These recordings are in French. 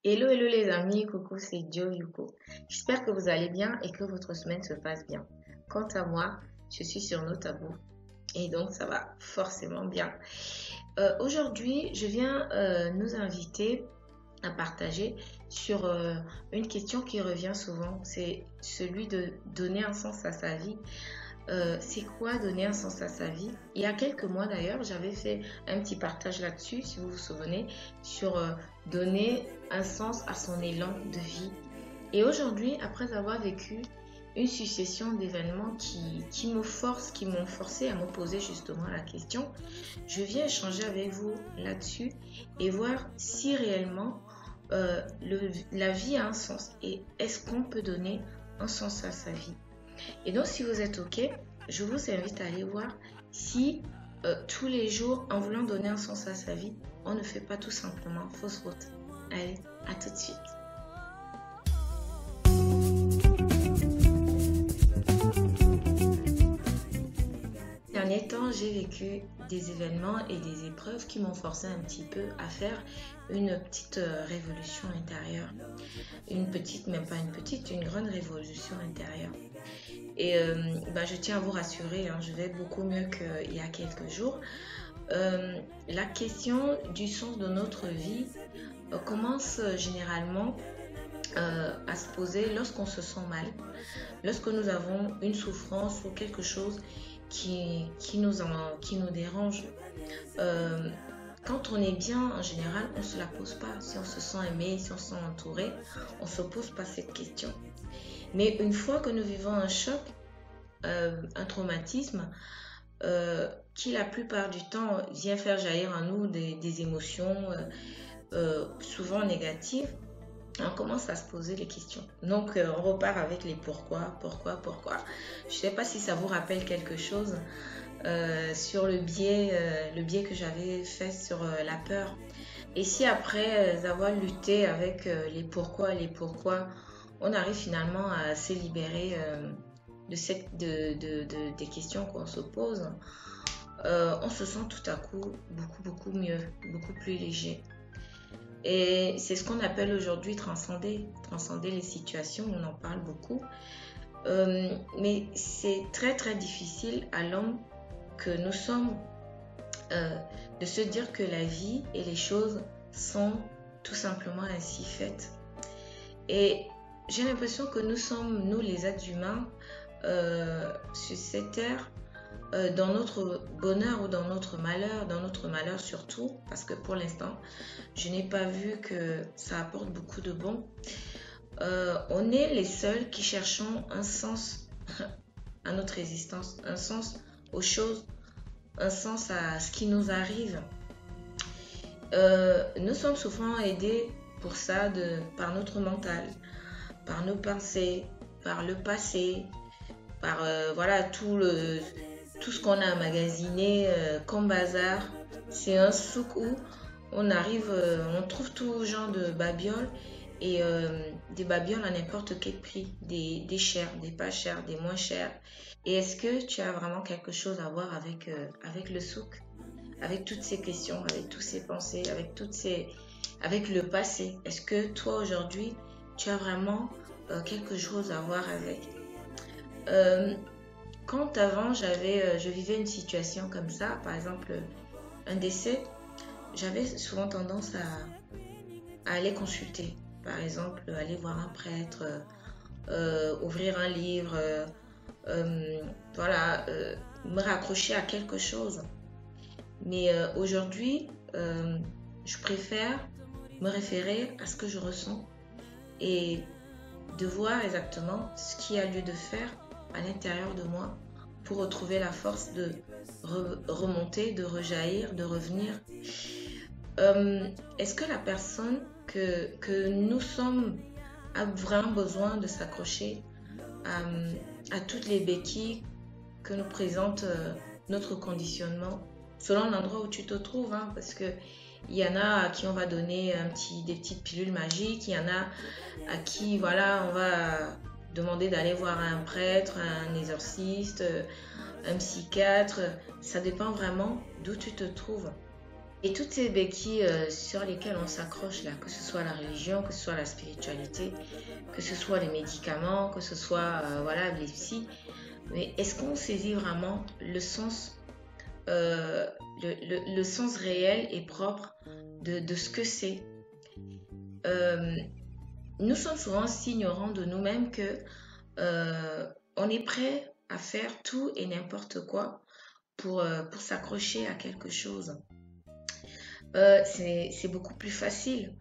Hello, hello les amis, coucou, c'est Joe Yuko. J'espère que vous allez bien et que votre semaine se passe bien. Quant à moi, je suis sur Notabo et donc ça va forcément bien. Aujourd'hui, je viens nous inviter à partager sur une question qui revient souvent, c'est celui de donner un sens à sa vie. C'est quoi donner un sens à sa vie? Il y a quelques mois d'ailleurs, j'avais fait un petit partage là-dessus, si vous vous souvenez, sur donner un sens à son élan de vie. Et aujourd'hui, après avoir vécu une succession d'événements qui m'ont forcé à me poser justement la question, je viens échanger avec vous là-dessus et voir si réellement la vie a un sens et est-ce qu'on peut donner un sens à sa vie. Et donc, si vous êtes OK, je vous invite à aller voir si tous les jours, en voulant donner un sens à sa vie, on ne fait pas tout simplement fausse route. Allez, à tout de suite. Ces derniers temps, j'ai vécu des événements et des épreuves qui m'ont forcé un petit peu à faire une petite révolution intérieure. Une petite, même pas une petite, une grande révolution intérieure. Et je tiens à vous rassurer, hein, je vais beaucoup mieux qu'il y a quelques jours. La question du sens de notre vie commence généralement à se poser lorsqu'on se sent mal, lorsque nous avons une souffrance ou quelque chose qui nous dérange. Quand on est bien, en général, on ne se la pose pas. Si on se sent aimé, si on se sent entouré, on ne se pose pas cette question. Mais une fois que nous vivons un choc, un traumatisme, qui la plupart du temps vient faire jaillir en nous des émotions souvent négatives, on commence à se poser les questions. Donc, on repart avec les pourquoi. Je ne sais pas si ça vous rappelle quelque chose sur le biais que j'avais fait sur la peur. Et si après avoir lutté avec les pourquoi, on arrive finalement à se libérer des questions qu'on se pose, on se sent tout à coup beaucoup mieux, beaucoup plus léger. Et c'est ce qu'on appelle aujourd'hui transcender les situations, on en parle beaucoup. Mais c'est très très difficile à l'homme que nous sommes de se dire que la vie et les choses sont tout simplement ainsi faites. Et j'ai l'impression que nous sommes, nous les êtres humains, sur cette terre, dans notre bonheur ou dans notre malheur surtout, parce que pour l'instant, je n'ai pas vu que ça apporte beaucoup de bon. On est les seuls qui cherchons un sens à notre existence, un sens aux choses, un sens à ce qui nous arrive. Nous sommes souvent aidés pour ça par notre mental, par nos pensées, par le passé, par tout ce qu'on a emmagasiné comme bazar. C'est un souk où on trouve tout genre de babioles et des babioles à n'importe quel prix, des chers, des pas chers, des moins chers. Et est-ce que tu as vraiment quelque chose à voir avec le souk, avec toutes ces questions, avec toutes ces pensées, avec le passé? Est-ce que toi aujourd'hui, tu as vraiment quelque chose à voir avec? Quand avant je vivais une situation comme ça, par exemple un décès, j'avais souvent tendance à aller consulter. Par exemple, aller voir un prêtre, ouvrir un livre, me raccrocher à quelque chose. Mais aujourd'hui, je préfère me référer à ce que je ressens et de voir exactement ce qui a lieu de faire à l'intérieur de moi pour retrouver la force de remonter, de rejaillir, de revenir. Est-ce que la personne que nous sommes a vraiment besoin de s'accrocher à toutes les béquilles que nous présente notre conditionnement selon l'endroit où tu te trouves, hein, parce que il y en a à qui on va donner des petites pilules magiques, il y en a à qui on va demander d'aller voir un prêtre, un exorciste, un psychiatre. Ça dépend vraiment d'où tu te trouves. Et toutes ces béquilles sur lesquelles on s'accroche là, que ce soit la religion, que ce soit la spiritualité, que ce soit les médicaments, que ce soit voilà, les psys, mais est-ce qu'on saisit vraiment le sens, le sens réel et propre de ce que c'est? Nous sommes souvent si ignorants de nous-mêmes que on est prêt à faire tout et n'importe quoi pour s'accrocher à quelque chose. C'est beaucoup plus facile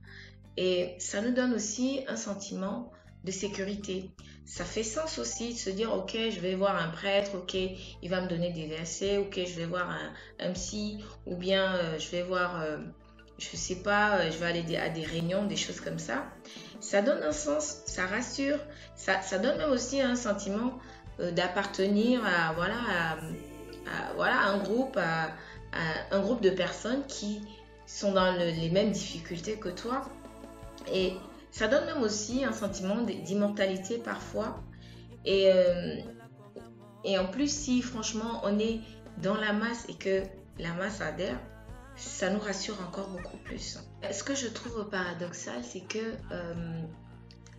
et ça nous donne aussi un sentiment de sécurité. Ça fait sens aussi de se dire, ok, je vais voir un prêtre, ok, il va me donner des versets, ok, je vais voir un psy, ou bien je vais voir, je sais pas, je vais aller à des réunions, des choses comme ça. Ça donne un sens, ça rassure, ça donne même aussi un sentiment d'appartenir à, voilà, voilà, un groupe de personnes qui sont dans les mêmes difficultés que toi. Et ça donne même aussi un sentiment d'immortalité parfois. Et en plus, si franchement on est dans la masse et que la masse adhère, ça nous rassure encore beaucoup plus. Ce que je trouve paradoxal, c'est que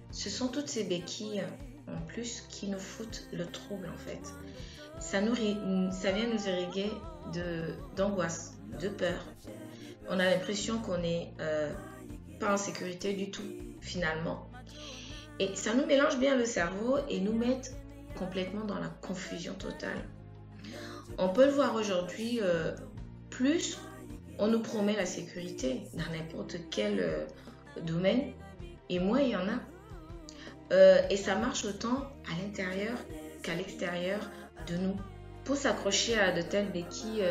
ce sont toutes ces béquilles en plus qui nous foutent le trouble en fait. Ça vient nous irriguer d'angoisse, de peur. On a l'impression qu'on n'est pas en sécurité du tout finalement. Et ça nous mélange bien le cerveau et nous met complètement dans la confusion totale. On peut le voir aujourd'hui, plus on nous promet la sécurité dans n'importe quel domaine, et moins il y en a. Et ça marche autant à l'intérieur qu'à l'extérieur de nous. Pour s'accrocher à de telles béquilles,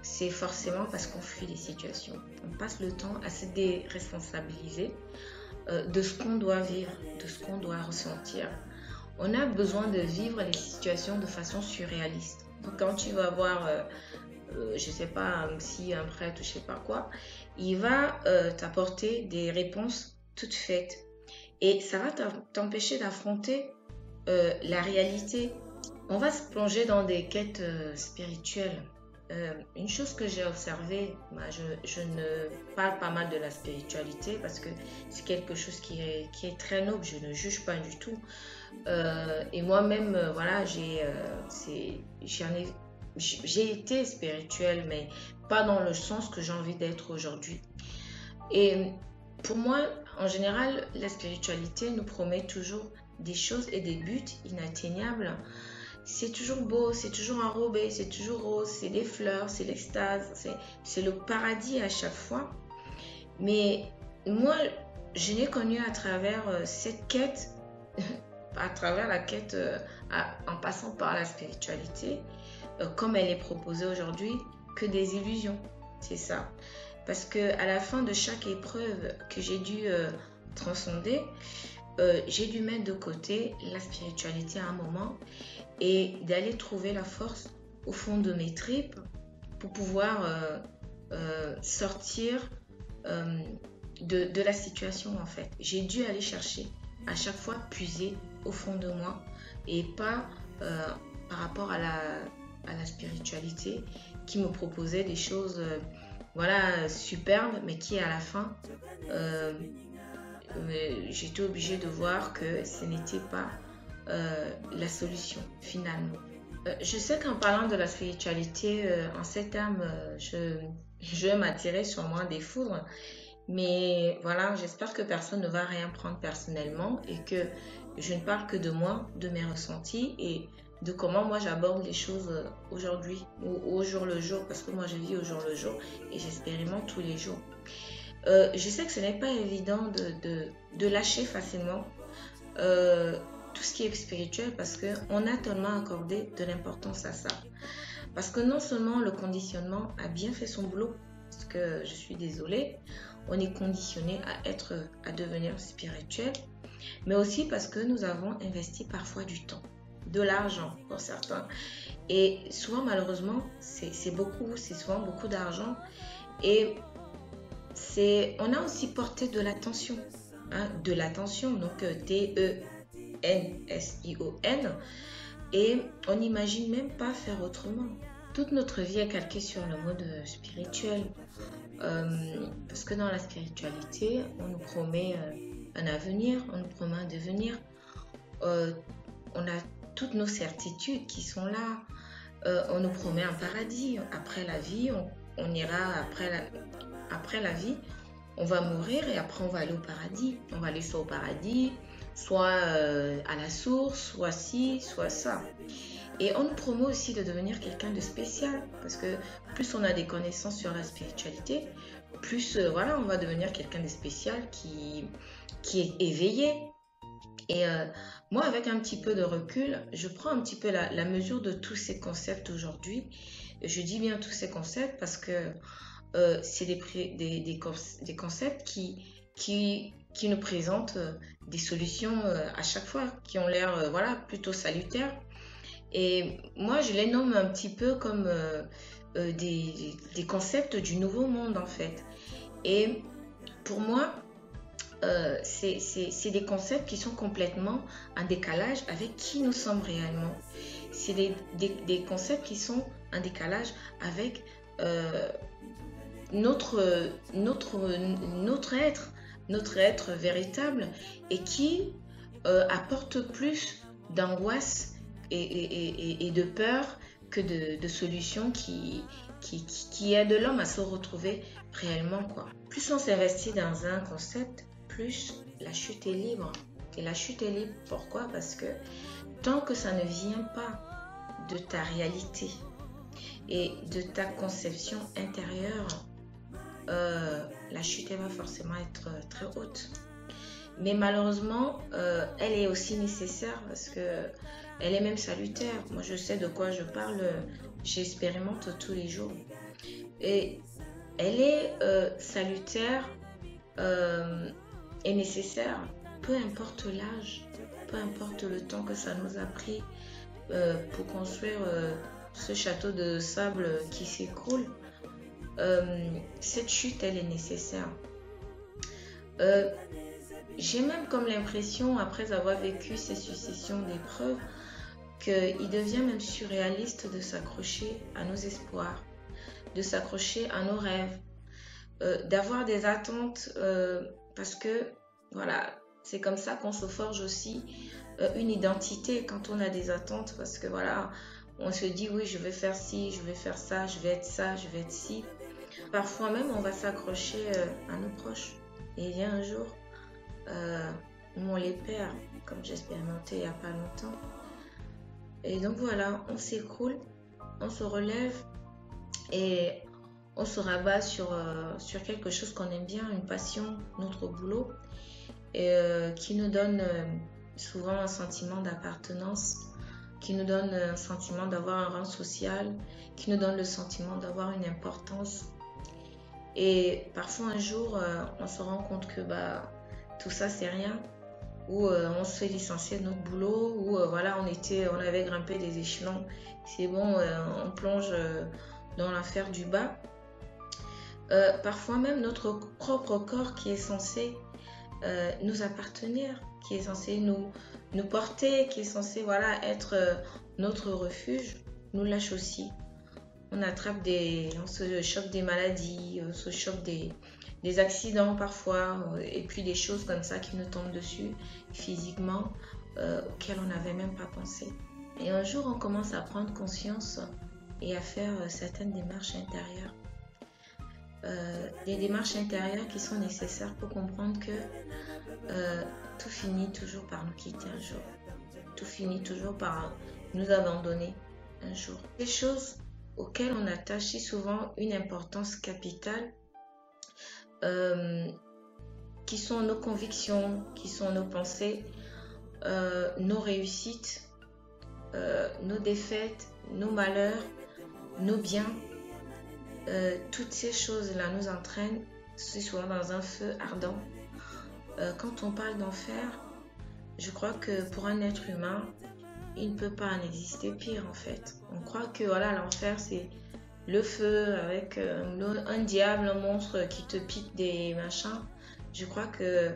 c'est forcément parce qu'on fuit les situations. On passe le temps à se déresponsabiliser de ce qu'on doit vivre, de ce qu'on doit ressentir. On a besoin de vivre les situations de façon surréaliste. Donc, quand tu vas voir, je sais pas, un psy, un prêtre, je sais pas quoi, il va t'apporter des réponses toutes faites. Et ça va t'empêcher d'affronter la réalité. On va se plonger dans des quêtes spirituelles. Une chose que j'ai observée, je ne parle pas mal de la spiritualité parce que c'est quelque chose qui est très noble, je ne juge pas du tout. Et moi-même, voilà, j'ai été spirituelle, mais pas dans le sens que j'ai envie d'être aujourd'hui. Et pour moi, en général, la spiritualité nous promet toujours des choses et des buts inatteignables. C'est toujours beau, c'est toujours enrobé, c'est toujours rose, c'est des fleurs, c'est l'extase, c'est le paradis à chaque fois. Mais moi, je n'ai connu à travers cette quête, à travers la quête en passant par la spiritualité, comme elle est proposée aujourd'hui, que des illusions. C'est ça. Parce qu'à la fin de chaque épreuve que j'ai dû transcender, j'ai dû mettre de côté la spiritualité à un moment et d'aller trouver la force au fond de mes tripes pour pouvoir sortir de la situation en fait. J'ai dû aller chercher, à chaque fois puiser au fond de moi et pas par rapport à la spiritualité qui me proposait des choses voilà, superbes mais qui à la fin j'étais obligée de voir que ce n'était pas la solution finalement. Je sais qu'en parlant de la spiritualité, en ces termes, je vais m'attirer sur moi des foudres, mais voilà, j'espère que personne ne va rien prendre personnellement et que je ne parle que de moi, de mes ressentis et de comment moi j'aborde les choses aujourd'hui ou au jour le jour, parce que moi je vis au jour le jour et j'expérimente tous les jours. Je sais que ce n'est pas évident de lâcher facilement tout ce qui est spirituel parce qu'on a tellement accordé de l'importance à ça. Parce que non seulement le conditionnement a bien fait son boulot, parce que je suis désolée, on est conditionné à devenir spirituel, mais aussi parce que nous avons investi parfois du temps, de l'argent pour certains. Et souvent malheureusement, c'est souvent beaucoup d'argent et on a aussi porté de l'attention, hein, donc T-E-N-S-I-O-N, et on n'imagine même pas faire autrement. toute notre vie est calquée sur le mode spirituel. Parce que dans la spiritualité, on nous promet un avenir, on nous promet un devenir. On a toutes nos certitudes qui sont là. On nous promet un paradis. Après la vie, on ira après la vie. On va mourir et après on va aller au paradis. On va aller soit au paradis, soit à la source, soit ci, soit ça. Et on nous promet aussi de devenir quelqu'un de spécial, parce que plus on a des connaissances sur la spiritualité, plus voilà, on va devenir quelqu'un de spécial qui est éveillé. Et moi, avec un petit peu de recul, je prends un petit peu la mesure de tous ces concepts aujourd'hui. Je dis bien tous ces concepts parce que c'est des concepts qui nous présentent des solutions à chaque fois, qui ont l'air voilà, plutôt salutaires. Et moi, je les nomme un petit peu comme des concepts du nouveau monde, en fait. Et pour moi, c'est des concepts qui sont complètement en décalage avec qui nous sommes réellement. C'est des concepts qui sont en décalage avec notre être véritable et qui apporte plus d'angoisse et de peur que de solutions qui aident l'homme à se retrouver réellement, quoi. Plus on s'investit dans un concept, plus la chute est libre. Et la chute est libre, pourquoi? Parce que tant que ça ne vient pas de ta réalité et de ta conception intérieure, la chute elle va forcément être très haute. Mais malheureusement, elle est aussi nécessaire parce que elle est même salutaire. Moi, je sais de quoi je parle, j'expérimente tous les jours. Et elle est salutaire et nécessaire, peu importe l'âge, peu importe le temps que ça nous a pris pour construire ce château de sable qui s'écroule. Cette chute, elle est nécessaire. J'ai même comme l'impression, après avoir vécu ces successions d'épreuves, qu'il devient même surréaliste de s'accrocher à nos espoirs, de s'accrocher à nos rêves, d'avoir des attentes, parce que voilà, c'est comme ça qu'on se forge aussi une identité quand on a des attentes, parce que voilà, on se dit oui, je vais faire ci, je vais faire ça, je vais être ça, je vais être ci. Parfois même, on va s'accrocher à nos proches. Et il y a un jour où on les perd, comme j'ai expérimenté il n'y a pas longtemps. Et donc voilà, on s'écroule, on se relève et on se rabat sur quelque chose qu'on aime bien, une passion, notre boulot, et qui nous donne souvent un sentiment d'appartenance, qui nous donne un sentiment d'avoir un rang social, qui nous donne le sentiment d'avoir une importance. Et parfois un jour, on se rend compte que tout ça c'est rien, ou on se fait licencier de notre boulot, ou voilà, on avait grimpé des échelons, c'est bon, on plonge dans l'enfer du bas. Parfois même notre propre corps qui est censé nous appartenir, qui est censé nous porter, qui est censé voilà, être notre refuge, nous lâche aussi. On se chope des maladies, on se chope des accidents parfois, et puis des choses comme ça qui nous tombent dessus physiquement, auxquelles on n'avait même pas pensé. Et un jour, on commence à prendre conscience et à faire certaines démarches intérieures. Des démarches intérieures qui sont nécessaires pour comprendre que tout finit toujours par nous quitter un jour. Tout finit toujours par nous abandonner un jour. Des choses auxquelles on attache si souvent une importance capitale, qui sont nos convictions, qui sont nos pensées, nos réussites, nos défaites, nos malheurs, nos biens. Toutes ces choses-là nous entraînent si souvent dans un feu ardent. Quand on parle d'enfer, je crois que pour un être humain, il ne peut pas en exister pire en fait. On croit que voilà, l'enfer c'est le feu avec un diable, un monstre qui te pique des machins. Je crois que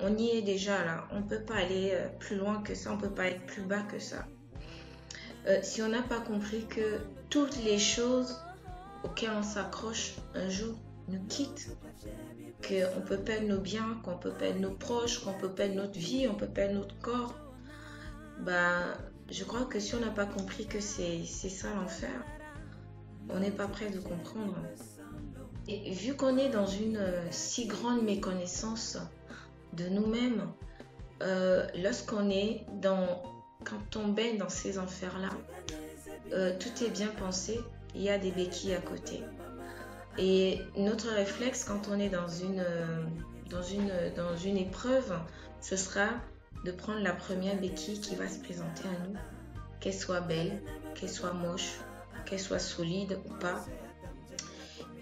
on y est déjà là. On ne peut pas aller plus loin que ça, on ne peut pas être plus bas que ça. si on n'a pas compris que toutes les choses auxquelles on s'accroche un jour nous quittent, qu'on peut perdre nos biens, qu'on peut perdre nos proches, qu'on peut perdre notre vie, on peut perdre notre corps, bah, je crois que si on n'a pas compris que c'est ça l'enfer, on n'est pas prêt de comprendre. Et vu qu'on est dans une si grande méconnaissance de nous-mêmes, lorsqu'on est quand on baigne dans ces enfers-là, tout est bien pensé, il y a des béquilles à côté. Et notre réflexe quand on est dans une épreuve, ce sera de prendre la première béquille qui va se présenter à nous, qu'elle soit belle, qu'elle soit moche, qu'elle soit solide ou pas.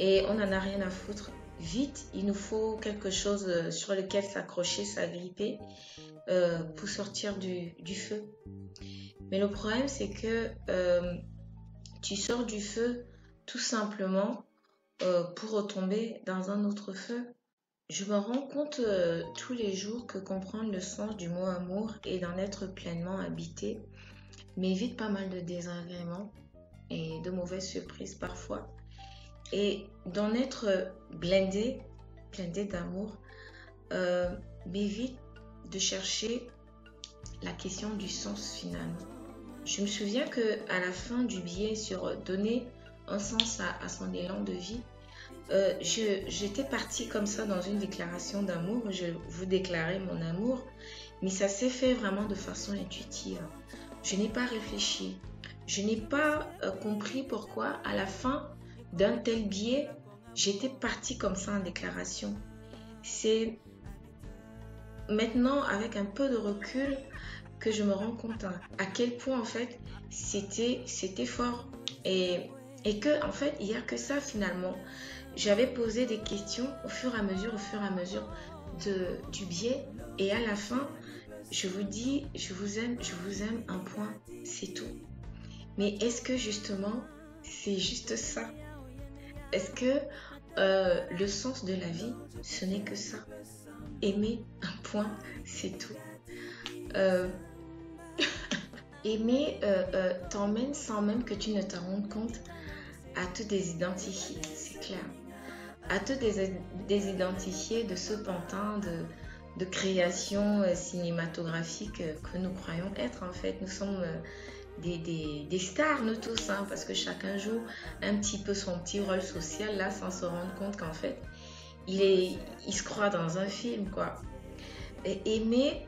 Et on n'en a rien à foutre. Vite, il nous faut quelque chose sur lequel s'accrocher, s'agripper pour sortir du feu. Mais le problème, c'est que tu sors du feu tout simplement pour retomber dans un autre feu. Je me rends compte tous les jours que comprendre le sens du mot amour et d'en être pleinement habité m'évite pas mal de désagréments et de mauvaises surprises parfois. Et d'en être blindé d'amour, m'évite de chercher la question du sens finalement. Je me souviens qu'à la fin du billet sur donner un sens à son élan de vie, j'étais partie comme ça dans une déclaration d'amour. Je vous déclarais mon amour, mais ça s'est fait vraiment de façon intuitive. Je n'ai pas réfléchi. Je n'ai pas compris pourquoi à la fin d'un tel billet, j'étais partie comme ça en déclaration. C'est maintenant avec un peu de recul que je me rends compte à quel point en fait c'était fort et que en fait il n'y a que ça finalement. J'avais posé des questions au fur et à mesure du biais et à la fin je vous dis je vous aime, un point, c'est tout. Mais est-ce que justement c'est juste ça? Est-ce que le sens de la vie ce n'est que ça? Aimer, un point, c'est tout. Aimer t'emmène sans même que tu ne t'en rendes compte à te désidentifier, c'est clair. À te désidentifier de ce pantin de création cinématographique que nous croyons être en fait. Nous sommes des stars, nous tous, hein, parce que chacun joue un petit peu son petit rôle social là sans se rendre compte qu'en fait, il se croit dans un film, quoi. Et aimer,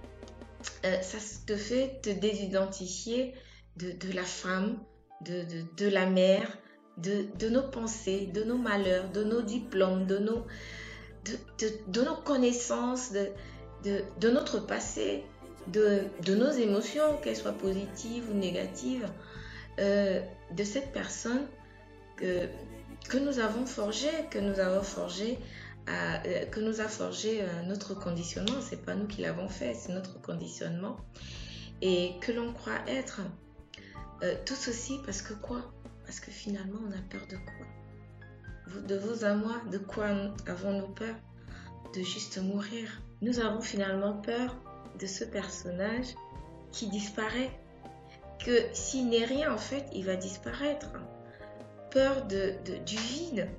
ça te fait te désidentifier de la femme, de la mère, de nos pensées, de nos malheurs, de nos diplômes, de nos connaissances, de notre passé, de nos émotions, qu'elles soient positives ou négatives, de cette personne que nous avons forgée, que nous a forgé notre conditionnement. C'est pas nous qui l'avons fait, c'est notre conditionnement et que l'on croit être. Tout ceci parce que quoi? Parce que finalement on a peur de quoi? De vous à moi, de quoi avons-nous peur? De juste mourir. Nous avons finalement peur de ce personnage qui disparaît, que s'il n'est rien en fait il va disparaître. Peur du vide,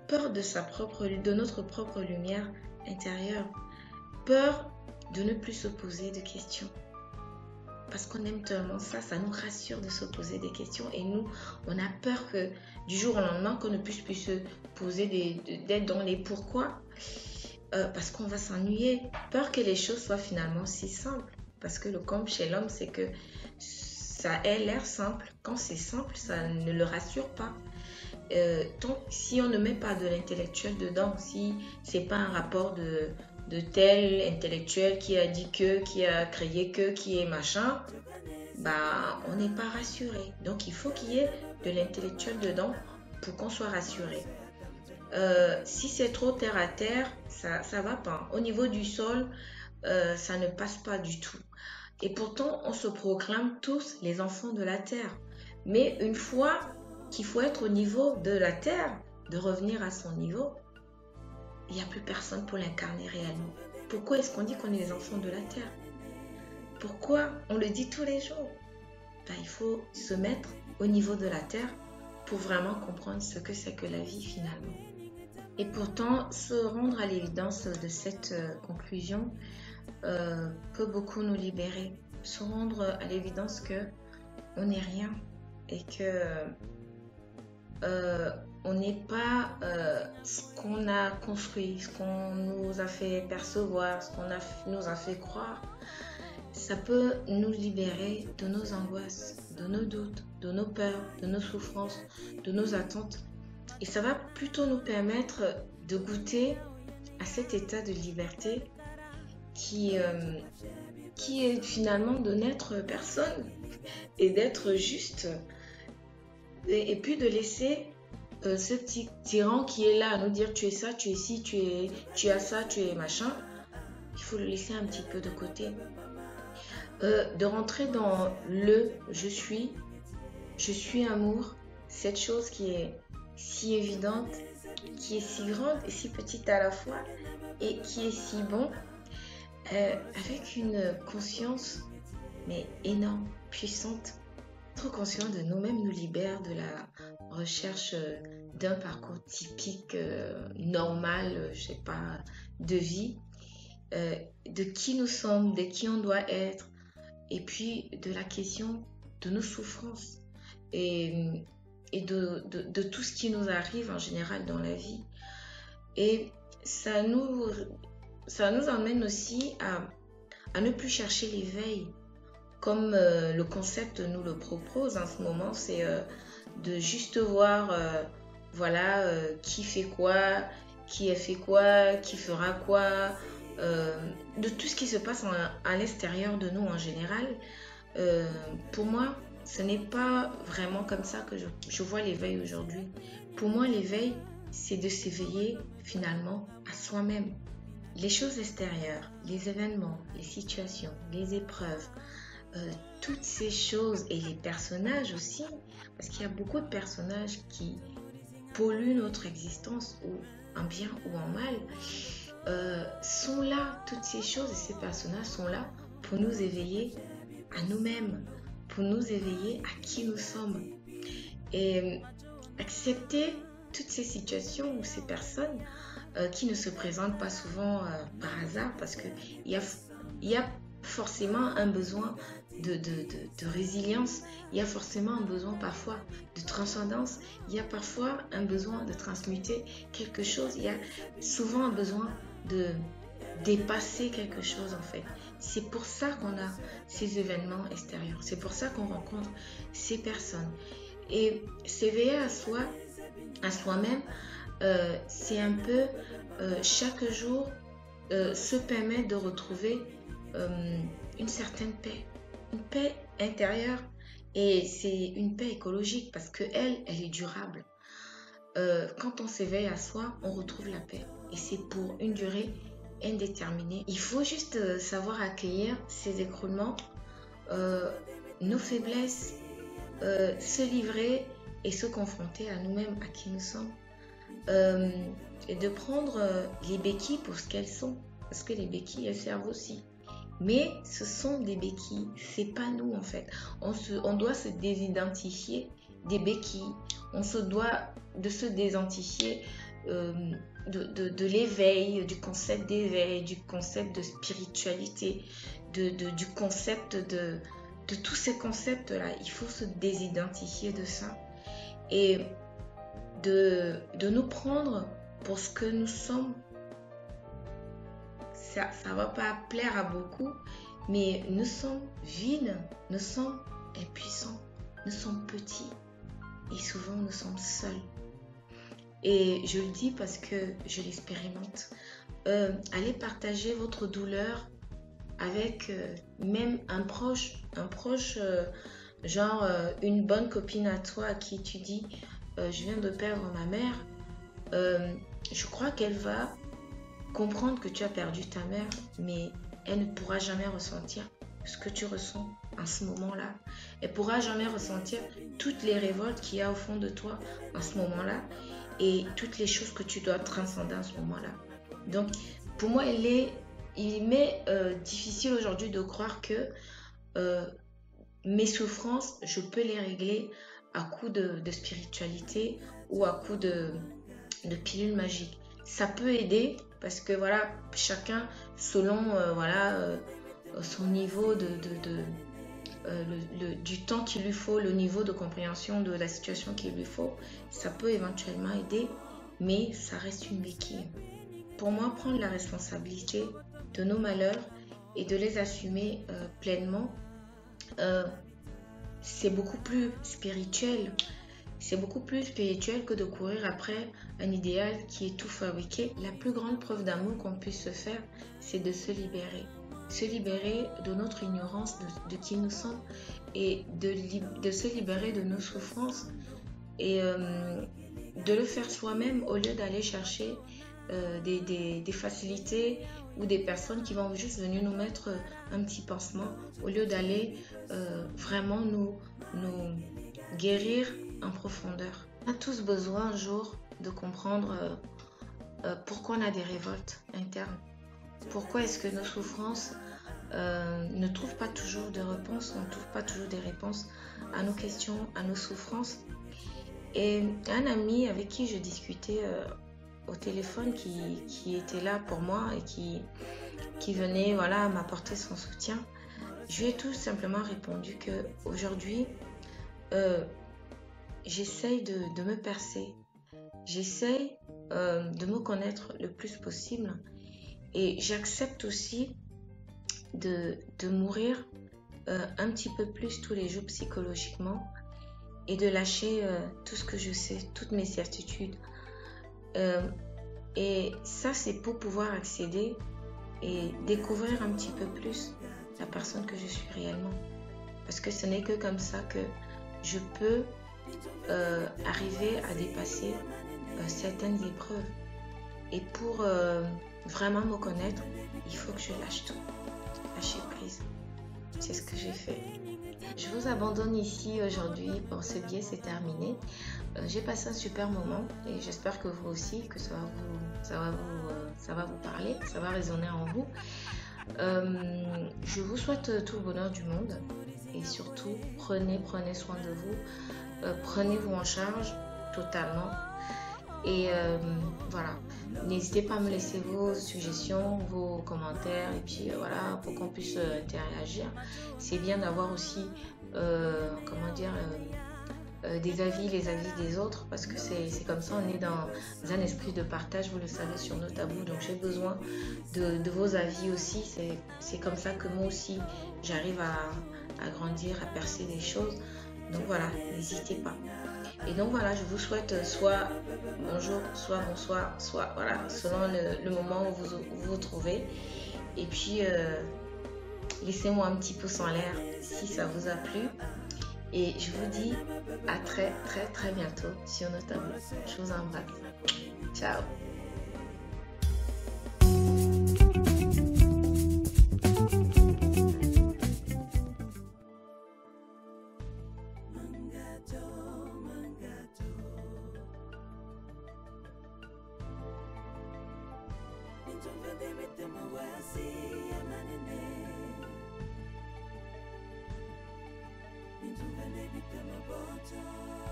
peur de notre propre lumière intérieure, peur de ne plus se poser de questions. Parce qu'on aime tellement ça, ça nous rassure de se poser des questions et nous, on a peur que du jour au lendemain, qu'on ne puisse plus se poser d'être dans les pourquoi, parce qu'on va s'ennuyer. Peur que les choses soient finalement si simples, parce que le comble chez l'homme, c'est que ça ait l'air simple. Quand c'est simple, ça ne le rassure pas. Donc, si on ne met pas de l'intellectuel dedans, si c'est pas un rapport de tel intellectuel qui a dit que, qui a créé que, qui est machin, bah on n'est pas rassuré. Donc il faut qu'il y ait de l'intellectuel dedans pour qu'on soit rassuré. Si c'est trop terre à terre, ça va pas. Au niveau du sol, ça ne passe pas du tout. Et pourtant, on se proclame tous les enfants de la terre. Mais une fois qu'il faut être au niveau de la terre, de revenir à son niveau, il n'y a plus personne pour l'incarner réellement. Pourquoi est-ce qu'on dit qu'on est les enfants de la terre? Pourquoi on le dit tous les jours? il faut se mettre au niveau de la terre pour vraiment comprendre ce que c'est que la vie finalement. Et pourtant, se rendre à l'évidence de cette conclusion peut beaucoup nous libérer. Se rendre à l'évidence que on n'est rien et que on n'est pas ce qu'on a construit, ce qu'on nous a fait percevoir, ce qu'on nous a fait croire. Ça peut nous libérer de nos angoisses, de nos doutes, de nos peurs, de nos souffrances, de nos attentes. Et ça va plutôt nous permettre de goûter à cet état de liberté qui est finalement de n'être personne et d'être juste. Et puis de laisser ce petit tyran qui est là à nous dire tu es ça, tu es ci, tu as ça, tu es machin. Il faut le laisser un petit peu de côté. De rentrer dans le je suis amour, cette chose qui est si évidente, qui est si grande et si petite à la fois et qui est si bon, avec une conscience mais énorme, puissante. Être conscient de nous-mêmes nous libère de la recherche d'un parcours typique, normal, je sais pas, de vie, de qui nous sommes, de qui on doit être, et puis de la question de nos souffrances et de tout ce qui nous arrive en général dans la vie. Et ça nous emmène aussi à ne plus chercher l'éveil comme le concept nous le propose en ce moment, c'est de juste voir qui fait quoi, qui a fait quoi, qui fera quoi, de tout ce qui se passe à l'extérieur de nous en général. Pour moi, ce n'est pas vraiment comme ça que je vois l'éveil aujourd'hui. Pour moi, l'éveil, c'est de s'éveiller finalement à soi-même. Les choses extérieures, les événements, les situations, les épreuves, toutes ces choses et les personnages aussi, parce qu'il y a beaucoup de personnages qui polluent notre existence, ou en bien ou en mal, sont là, toutes ces choses et ces personnages sont là pour nous éveiller à nous-mêmes, pour nous éveiller à qui nous sommes. Et accepter toutes ces situations ou ces personnes qui ne se présentent pas souvent par hasard, parce qu'il y a forcément un besoin de résilience, il y a forcément un besoin parfois de transcendance, il y a parfois un besoin de transmuter quelque chose, il y a souvent un besoin de dépasser quelque chose en fait. C'est pour ça qu'on a ces événements extérieurs, c'est pour ça qu'on rencontre ces personnes. Et s'éveiller à soi, à soi-même, c'est un peu chaque jour se permettre de retrouver une certaine paix intérieure, et c'est une paix écologique parce que elle est durable. Quand on s'éveille à soi, on retrouve la paix et c'est pour une durée indéterminée. Il faut juste savoir accueillir ces écroulements, nos faiblesses, se livrer et se confronter à nous-mêmes, à qui nous sommes, et de prendre les béquilles pour ce qu'elles sont, parce que les béquilles elles servent aussi. Mais ce sont des béquilles, c'est pas nous en fait. On doit se désidentifier des béquilles. On se doit de se désidentifier de l'éveil, du concept d'éveil, du concept de spiritualité, du concept de tous ces concepts-là. Il faut se désidentifier de ça et de nous prendre pour ce que nous sommes. Ça ne va pas plaire à beaucoup, mais nous sommes vides, nous sommes impuissants, nous sommes petits et souvent nous sommes seuls. Et je le dis parce que je l'expérimente. Allez partager votre douleur avec même un proche, genre une bonne copine à toi à qui tu dis je viens de perdre ma mère. Je crois qu'elle va comprendre que tu as perdu ta mère, mais elle ne pourra jamais ressentir ce que tu ressens en ce moment-là. Elle ne pourra jamais ressentir toutes les révoltes qu'il y a au fond de toi en ce moment-là et toutes les choses que tu dois transcender en ce moment-là. Donc, pour moi, il m'est difficile aujourd'hui de croire que mes souffrances, je peux les régler à coup de spiritualité ou à coup de pilules magiques. Ça peut aider parce que voilà, chacun selon son niveau du temps qu'il lui faut, le niveau de compréhension de la situation qu'il lui faut, ça peut éventuellement aider, mais ça reste une béquille. Pour moi, prendre la responsabilité de nos malheurs et de les assumer pleinement, euh, c'est beaucoup plus spirituel. C'est beaucoup plus spirituel que de courir après un idéal qui est tout fabriqué. La plus grande preuve d'amour qu'on puisse se faire, c'est de se libérer. Se libérer de notre ignorance de qui nous sommes et de se libérer de nos souffrances et de le faire soi-même au lieu d'aller chercher des facilités ou des personnes qui vont juste venir nous mettre un petit pansement au lieu d'aller vraiment nous guérir en profondeur. On a tous besoin un jour de comprendre pourquoi on a des révoltes internes. Pourquoi est-ce que nos souffrances ne trouvent pas toujours de réponses, on ne trouve pas toujours des réponses à nos questions, à nos souffrances. Et un ami avec qui je discutais au téléphone qui était là pour moi et qui venait m'apporter son soutien, je lui ai tout simplement répondu que aujourd'hui j'essaye de me percer, j'essaye de me connaître le plus possible et j'accepte aussi de mourir un petit peu plus tous les jours psychologiquement et de lâcher tout ce que je sais, toutes mes certitudes. Et ça, c'est pour pouvoir accéder et découvrir un petit peu plus la personne que je suis réellement. Parce que ce n'est que comme ça que je peux arriver à dépasser certaines épreuves. Et pour vraiment me connaître, il faut que je lâche tout. Lâcher prise. C'est ce que j'ai fait. Je vous abandonne ici aujourd'hui. Bon, ce biais c'est terminé. J'ai passé un super moment et j'espère que vous aussi, que ça va vous parler, ça va résonner en vous. Je vous souhaite tout le bonheur du monde et surtout prenez soin de vous. Prenez-vous en charge totalement. Et voilà, n'hésitez pas à me laisser vos suggestions, vos commentaires et puis pour qu'on puisse interagir. C'est bien d'avoir aussi des avis, les avis des autres parce que c'est comme ça, on est dans un esprit de partage, vous le savez, sur nos tabous. Donc j'ai besoin de vos avis aussi. C'est comme ça que moi aussi j'arrive à grandir, à percer des choses. Donc voilà, n'hésitez pas. Et donc voilà, je vous souhaite soit bonjour, soit bonsoir, soit selon le moment où vous trouvez. Et puis, laissez-moi un petit pouce en l'air si ça vous a plu. Et je vous dis à très très très bientôt sur nos tableaux. Je vous embrasse. Ciao. Into the baby, come about